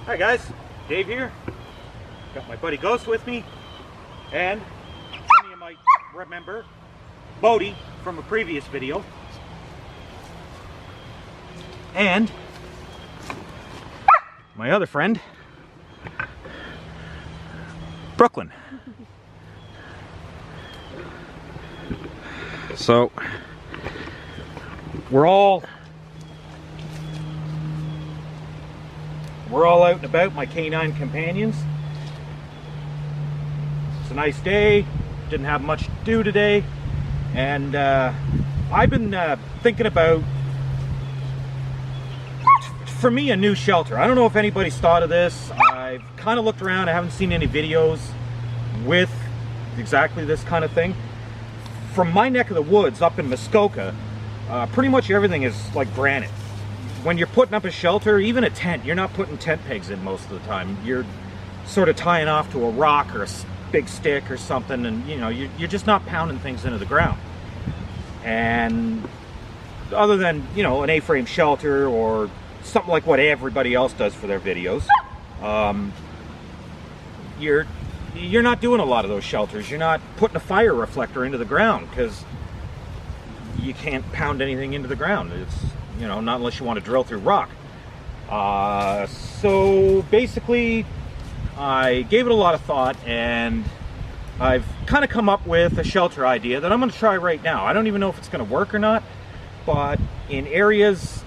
Hi guys, Dave here. Got my buddy Ghost with me, and some of you might remember Bodie from a previous video, and my other friend, Brooklyn. So we're all out and about, my canine companions. It's a nice day, didn't have much to do today, and I've been thinking about, for me, a new shelter. I don't know if anybody's thought of this. I've kind of looked around, I haven't seen any videos with exactly this kind of thing. From my neck of the woods up in Muskoka, pretty much everything is like granite. When you're putting up a shelter, even a tent, you're not putting tent pegs in most of the time. You're sort of tying off to a rock or a big stick or something, and you know, you're just not pounding things into the ground. And other than, you know, an A-frame shelter or something like what everybody else does for their videos, you're not doing a lot of those shelters. You're not putting a fire reflector into the ground because you can't pound anything into the ground. It's, you know, not unless you want to drill through rock. So basically, I gave it a lot of thought, and I've kind of come up with a shelter idea that I'm going to try right now. I don't even know if it's going to work or not, but in areas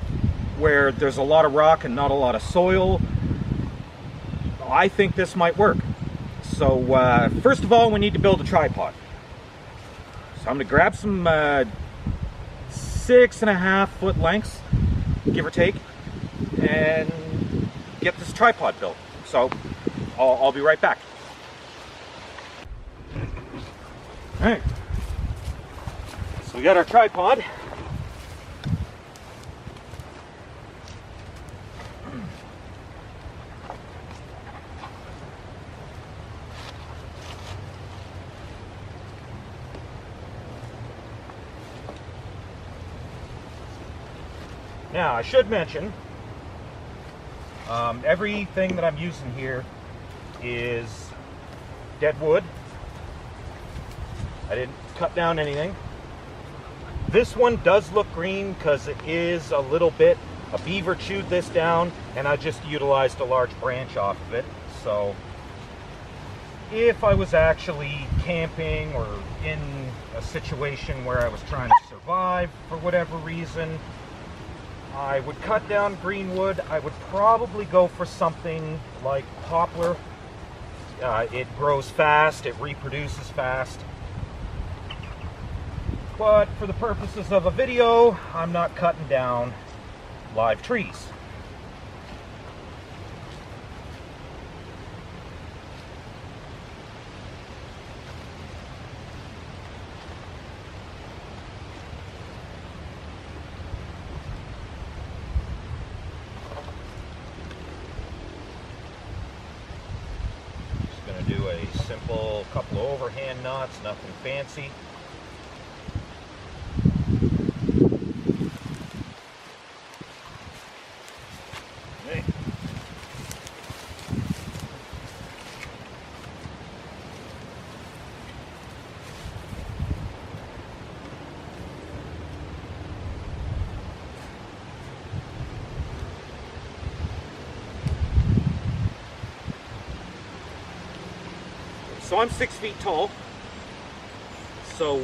where there's a lot of rock and not a lot of soil, I think this might work. So first of all, we need to build a tripod. So I'm going to grab some 6.5 foot lengths, give or take, and get this tripod built. So I'll be right back. All right, so we got our tripod. Now, I should mention, everything that I'm using here is dead wood. I didn't cut down anything. This one does look green because it is a little bit, a beaver chewed this down, and I just utilized a large branch off of it. So if I was actually camping or in a situation where I was trying to survive for whatever reason, I would cut down green wood. I would probably go for something like poplar. It grows fast, it reproduces fast. But for the purposes of a video, I'm not cutting down live trees. Do a simple couple of overhand knots, nothing fancy. Okay. So I'm 6 feet tall, so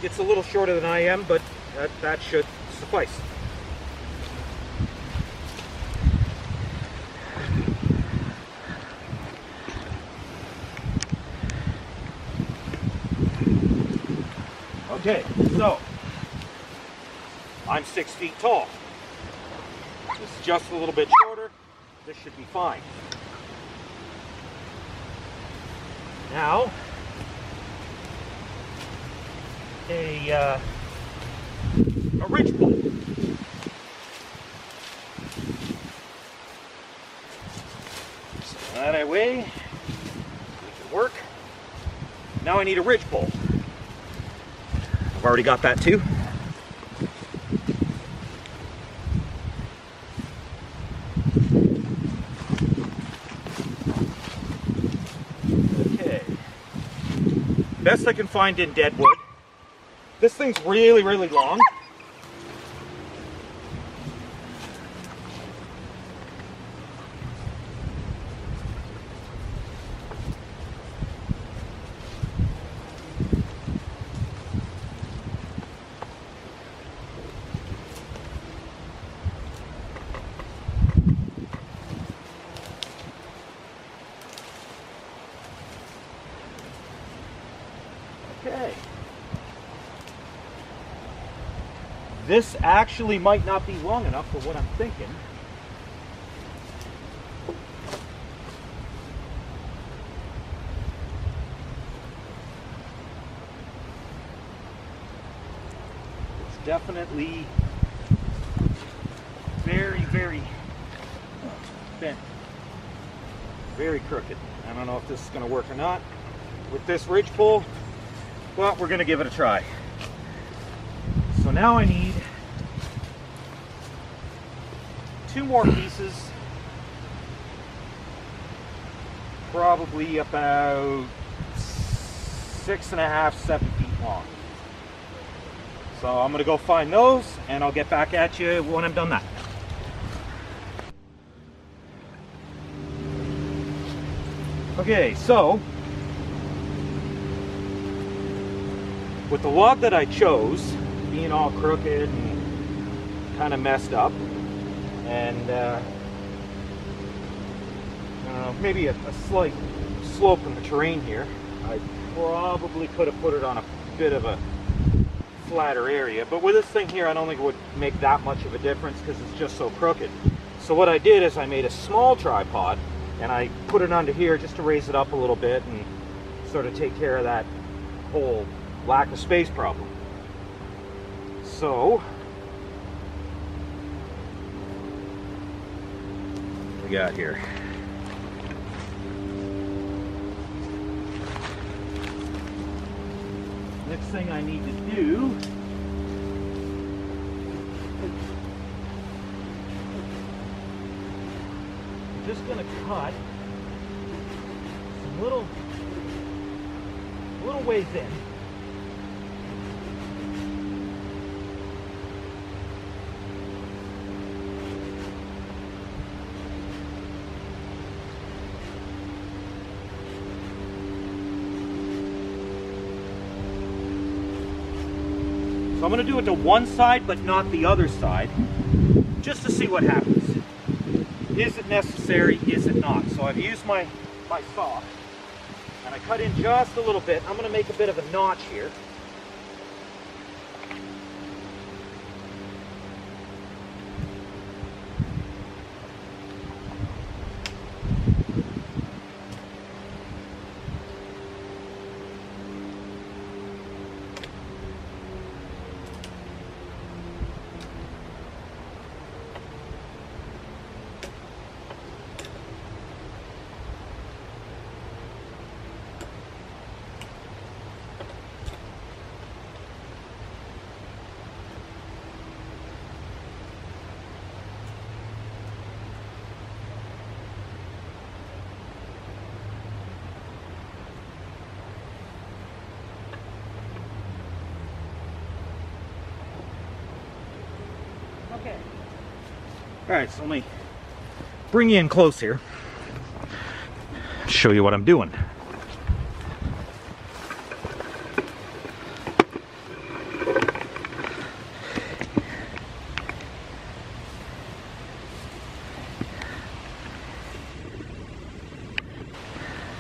it's a little shorter than I am, but that should suffice. Okay, so I'm 6 feet tall. This is just a little bit shorter. This should be fine. Now, a ridge pole. So that way, we can work. Now I need a ridge pole. I've already got that too. Best I can find in deadwood. This thing's really, really long. Okay. This actually might not be long enough for what I'm thinking. It's definitely very, very bent. Very crooked. I don't know if this is going to work or not with this ridge pull. But we're going to give it a try. So now I need 2 more pieces, probably about 6.5, 7 feet long. So I'm going to go find those and I'll get back at you when I'm done that. Okay, so with the log that I chose, being all crooked and kind of messed up, and maybe a slight slope in the terrain here, I probably could have put it on a bit of a flatter area. But with this thing here, I don't think it would make that much of a difference because it's just so crooked. So what I did is I made a small tripod and I put it onto here just to raise it up a little bit and sort of take care of that whole lack of space problem. So what we got here? Next thing I need to do I'm just going to cut some little ways in. So I'm going to do it to one side but not the other side, just to see what happens. Is it necessary? Is it not? So I've used my saw and I cut in just a little bit. I'm going to make a bit of a notch here. Okay. All right, so let me bring you in close here. Show you what I'm doing.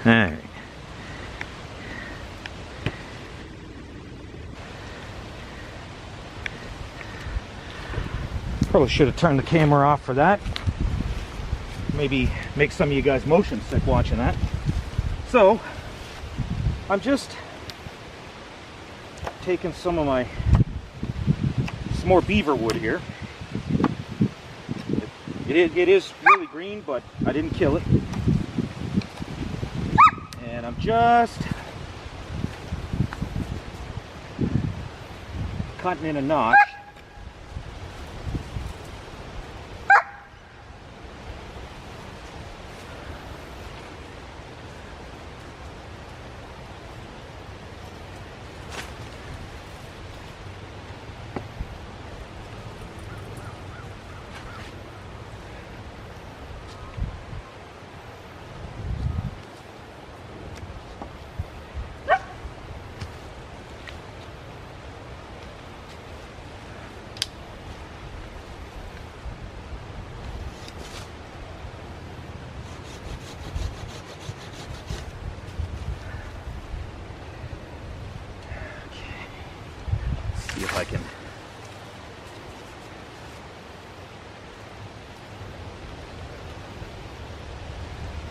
All right. Probably should have turned the camera off for that. Maybe make some of you guys motion sick watching that. So, I'm just taking some more beaver wood here. It is really green, but I didn't kill it. And I'm just cutting in a notch.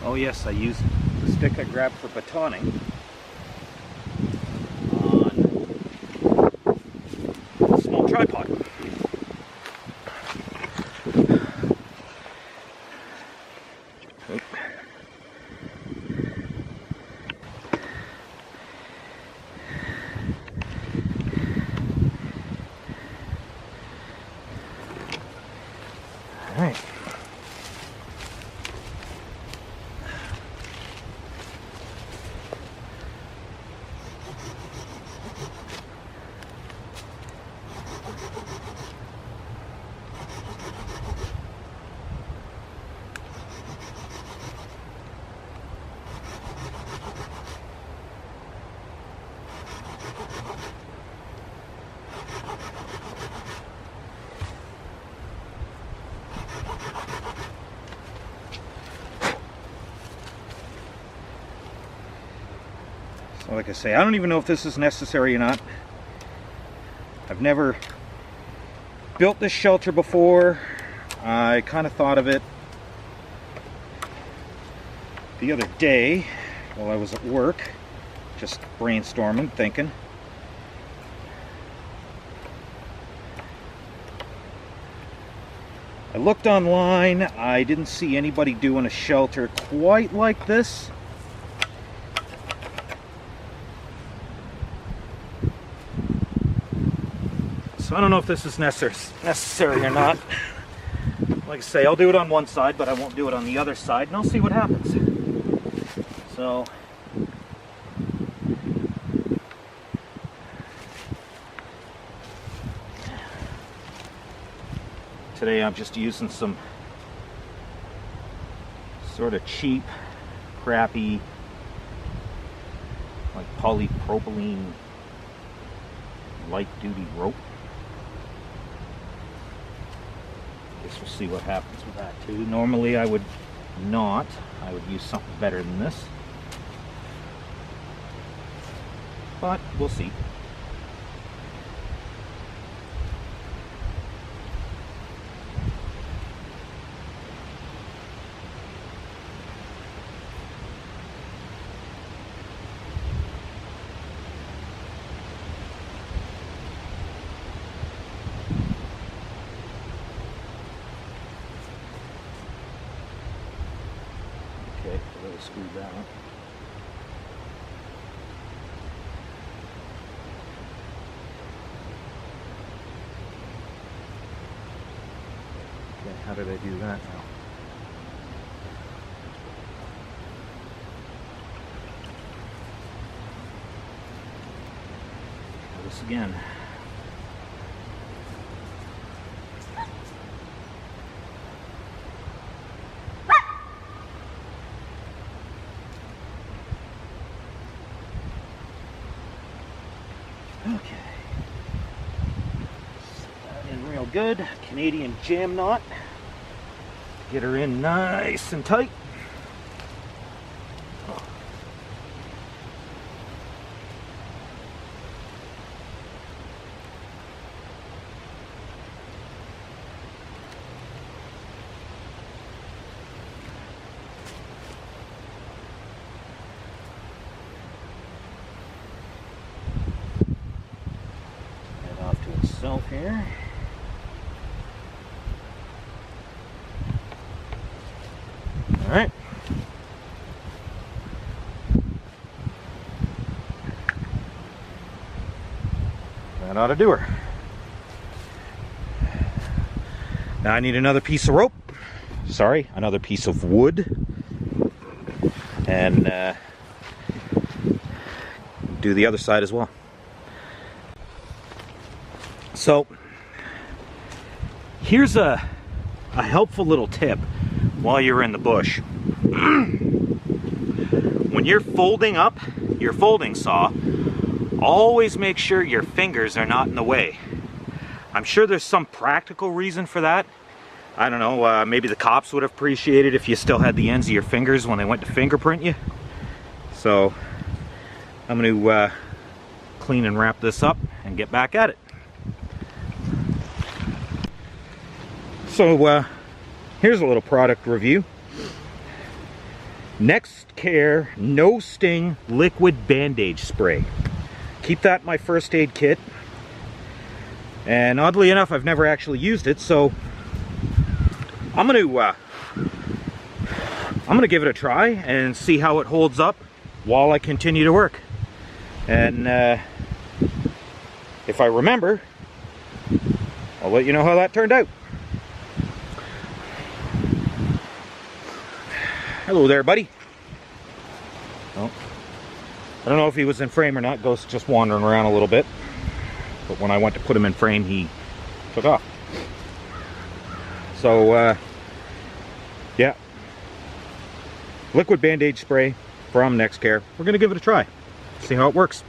Oh yes, I used the stick I grabbed for batoning on a small tripod. Oop. All right. So like I say, I don't even know if this is necessary or not. I've never built this shelter before. I kind of thought of it the other day while I was at work, just brainstorming, thinking. I looked online, I didn't see anybody doing a shelter quite like this. So I don't know if this is necessary or not. Like I say, I'll do it on one side, but I won't do it on the other side, and I'll see what happens. So today I'm just using some sort of cheap, crappy, like polypropylene light duty rope. Guess we'll see what happens with that too. Normally I would not. I would use something better than this. But we'll see. Okay, a little screw that up. Okay, how did I do that now? Try this again. Okay, set that in real good. Canadian jam knot. Get her in nice and tight. Itself here. All right. That ought to do her. Now I need another piece of rope. Sorry, another piece of wood. And do the other side as well. So here's a helpful little tip while you're in the bush. When you're folding up your folding saw, always make sure your fingers are not in the way. I'm sure there's some practical reason for that. I don't know, maybe the cops would have appreciated if you still had the ends of your fingers when they went to fingerprint you. So I'm going to clean and wrap this up and get back at it. So here's a little product review. Next Care No Sting Liquid Bandage Spray. Keep that in my first aid kit. And oddly enough, I've never actually used it, so I'm gonna give it a try and see how it holds up while I continue to work. And if I remember, I'll let you know how that turned out. Hello there, buddy. Oh, I don't know if he was in frame or not. Ghost's just wandering around a little bit. But when I went to put him in frame, he took off. So, yeah. Liquid bandage spray from Next Care. We're going to give it a try. See how it works.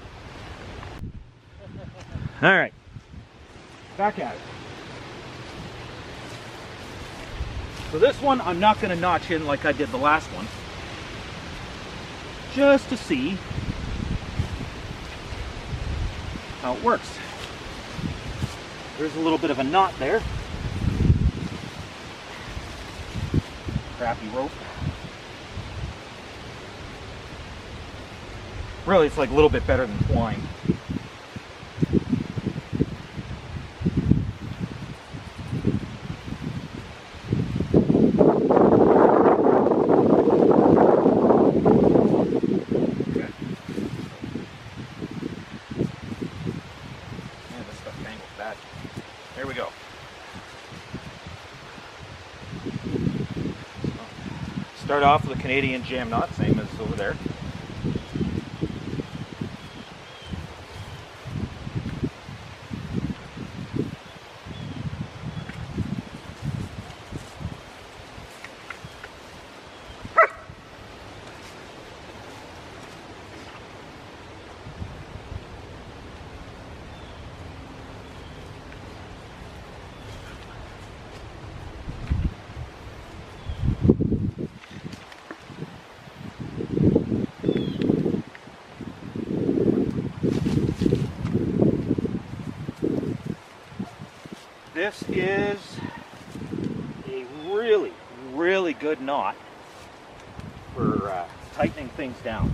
Alright. Back at it. So this one, I'm not going to notch in like I did the last one. Just to see how it works. There's a little bit of a knot there. Crappy rope. Really, it's like a little bit better than twine. There we go. Start off with a Canadian jam knot, same as over there. This is a really, really good knot for tightening things down.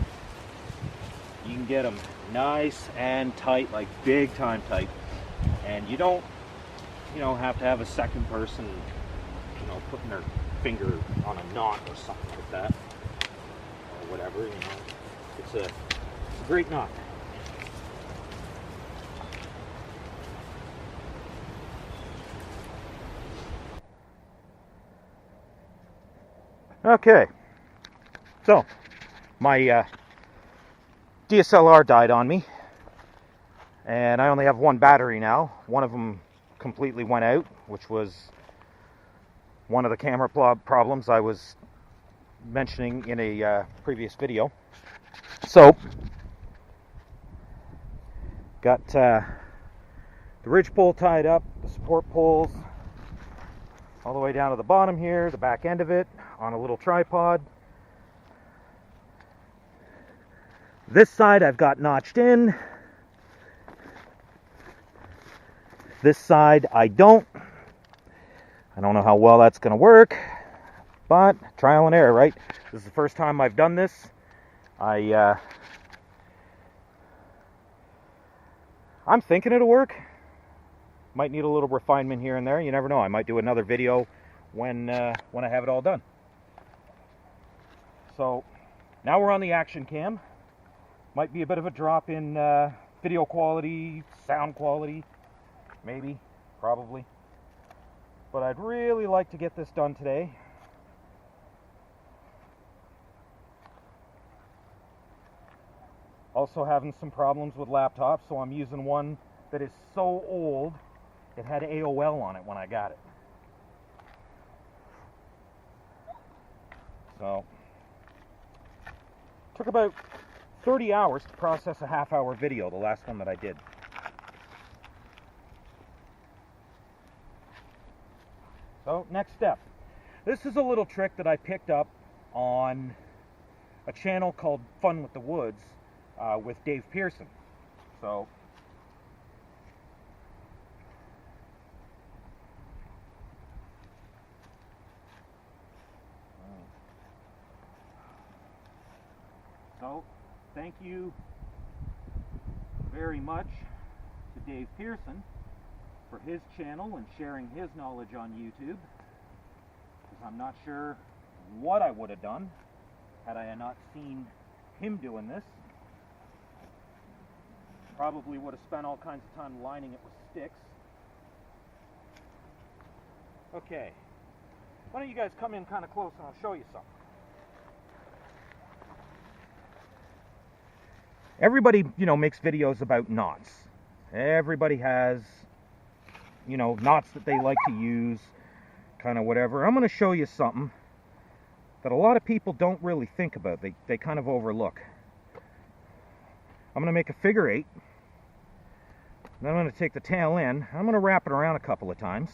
You can get them nice and tight, like big time tight, and you don't, have to have a second person, putting their finger on a knot or something like that, or whatever. It's a great knot. Okay, so my DSLR died on me, and I only have one battery now. One of them completely went out, which was one of the camera problems I was mentioning in a previous video. So, got the ridge pole tied up, the support poles all the way down to the bottom here, the back end of it, on a little tripod. This side I've got notched in. This side I don't. I don't know how well that's going to work, but trial and error, right? This is the first time I've done this. I'm thinking it'll work. Might need a little refinement here and there. You never know. I might do another video when I have it all done. So now we're on the action cam. Might be a bit of a drop in video quality, sound quality, maybe, probably. But I'd really like to get this done today. Also having some problems with laptops, so I'm using one that is so old it had AOL on it when I got it. So, took about 30 hours to process a half-hour video, the last one that I did. So, next step. This is a little trick that I picked up on a channel called Fun with the Woods with Dave Pearson. So, So, thank you very much to Dave Pearson for his channel and sharing his knowledge on YouTube, because I'm not sure what I would have done had I not seen him doing this. Probably would have spent all kinds of time lining it with sticks. Okay, why don't you guys come in kind of close and I'll show you something. Everybody, makes videos about knots. Everybody has, knots that they like to use, kind of whatever. I'm going to show you something that a lot of people don't really think about. They kind of overlook. I'm going to make a figure 8. Then I'm going to take the tail end. I'm going to wrap it around a couple of times.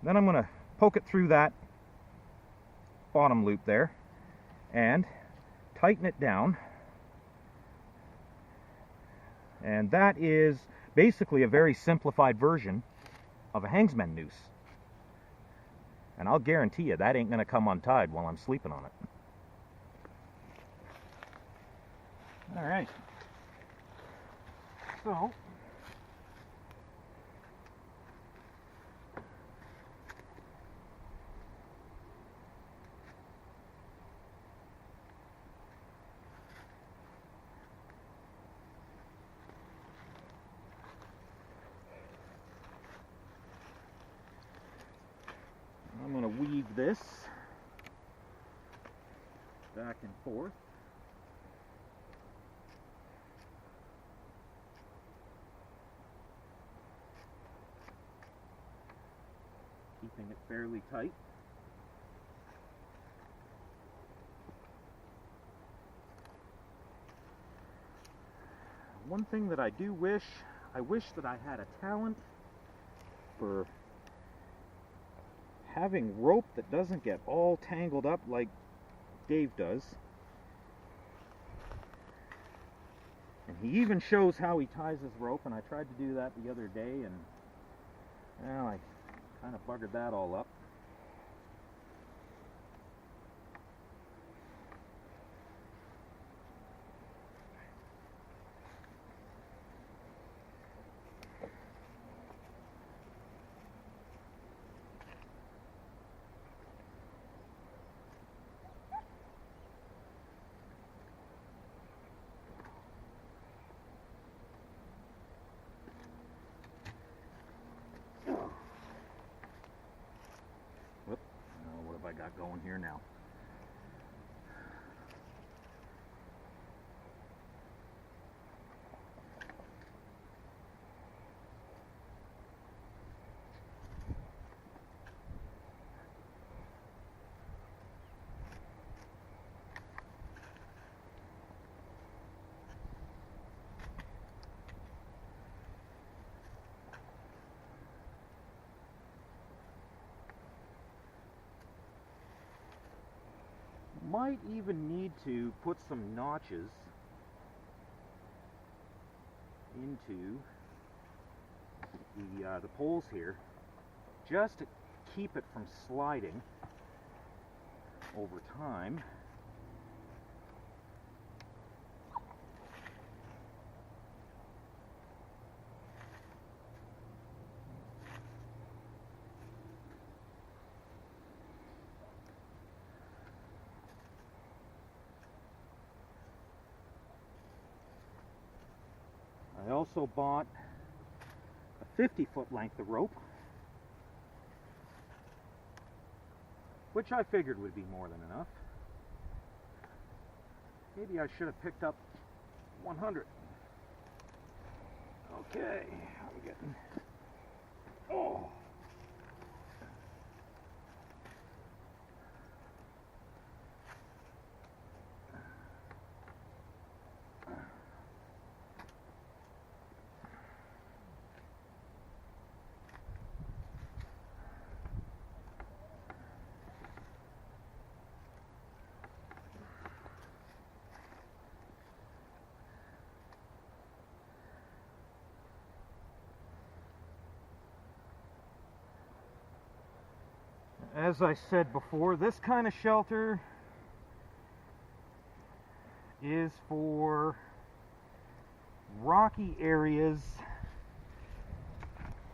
Then I'm going to poke it through that bottom loop there and tighten it down. And that is basically a very simplified version of a hangsman noose. And I'll guarantee you that ain't going to come untied while I'm sleeping on it. All right. So, I'm going to weave this back and forth. Keeping it fairly tight. One thing that I do wish, I wish that I had a talent for having rope that doesn't get all tangled up like Dave does. And he even shows how he ties his rope, and I tried to do that the other day, and well, I kind of buggered that all up. What have I got going here now? Might even need to put some notches into the poles here, just to keep it from sliding over time. I also bought a 50-foot length of rope, which I figured would be more than enough. Maybe I should have picked up 100. Okay, I'm getting... Oh! As I said before, this kind of shelter is for rocky areas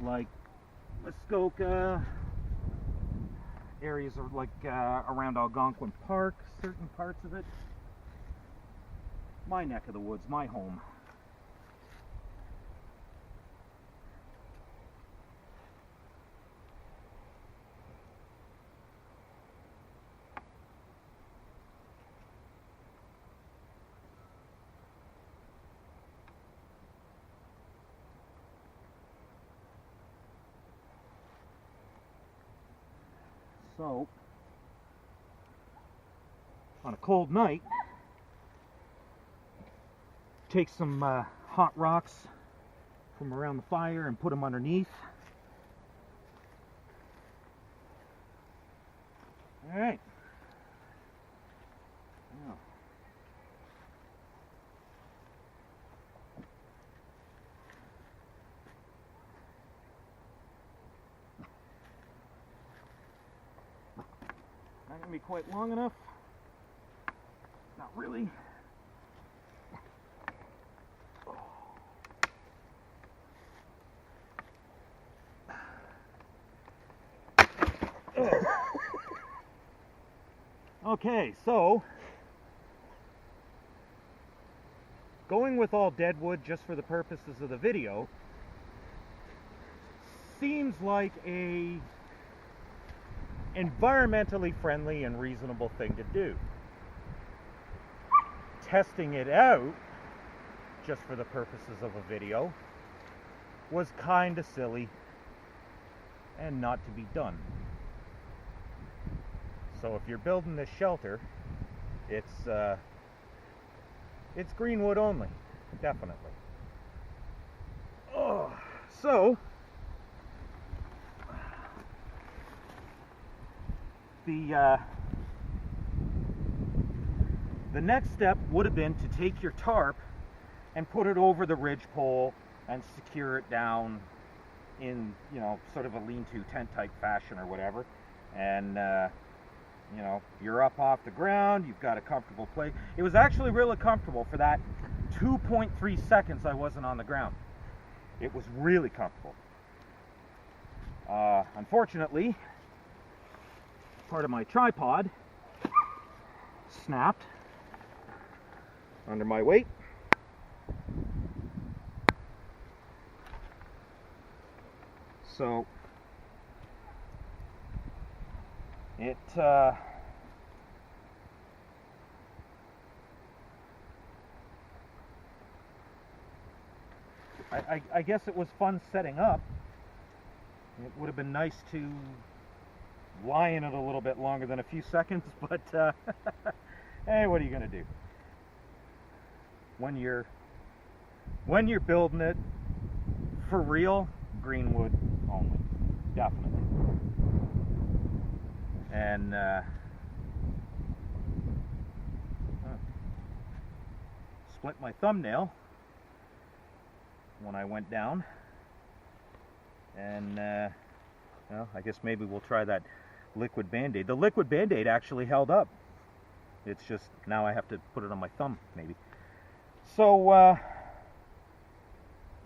like Muskoka, areas of like around Algonquin Park, certain parts of it. My neck of the woods, my home. So, on a cold night, take some hot rocks from around the fire and put them underneath. All right. Now, not gonna be quite long enough. Not really. Okay, so going with all deadwood just for the purposes of the video seems like a environmentally friendly and reasonable thing to do. Testing it out just for the purposes of a video was kind of silly and not to be done. So if you're building this shelter, it's greenwood only, definitely. Oh, so the next step would have been to take your tarp and put it over the ridgepole and secure it down in, you know, sort of a lean-to tent type fashion or whatever. And you know, you're up off the ground, you've got a comfortable place. It was actually really comfortable for that 2.3 seconds I wasn't on the ground. It was really comfortable. Unfortunately, part of my tripod snapped under my weight. So it I guess it was fun setting up. It would have been nice to lie in it a little bit longer than a few seconds, but hey, what are you gonna do? When you're building it for real, greenwood only, definitely. And split my thumbnail when I went down, and well, I guess maybe we'll try that liquid band-aid. The liquid band-aid actually held up. It's just now I have to put it on my thumb maybe. So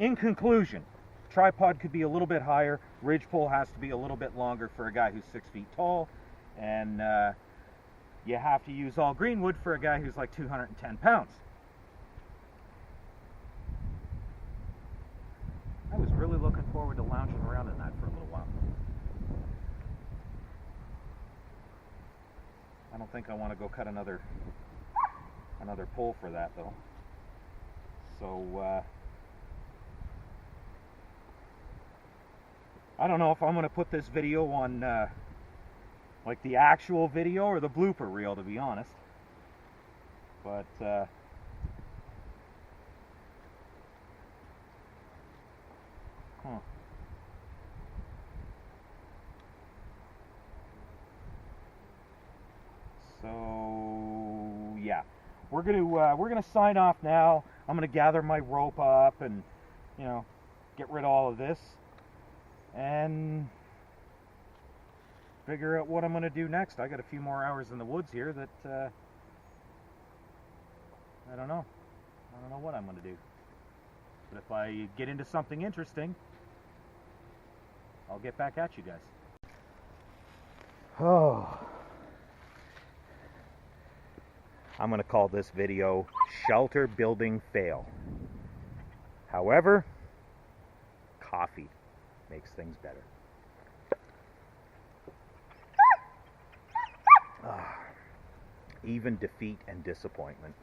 in conclusion, tripod could be a little bit higher, ridgepole has to be a little bit longer for a guy who's 6 feet tall, and you have to use all greenwood for a guy who's like 210 pounds. I was really looking forward to lounging around in that for a little while. I don't think I want to go cut another pole for that though. So I don't know if I'm going to put this video on like the actual video or the blooper reel, to be honest. But so yeah, we're gonna sign off now. I'm gonna gather my rope up and, you know, get rid of all of this and figure out what I'm gonna do next. I got a few more hours in the woods here that I don't know. I don't know what I'm going to do. But if I get into something interesting, I'll get back at you guys. Oh. I'm going to call this video Shelter Building Fail. However, coffee makes things better. Even defeat and disappointment.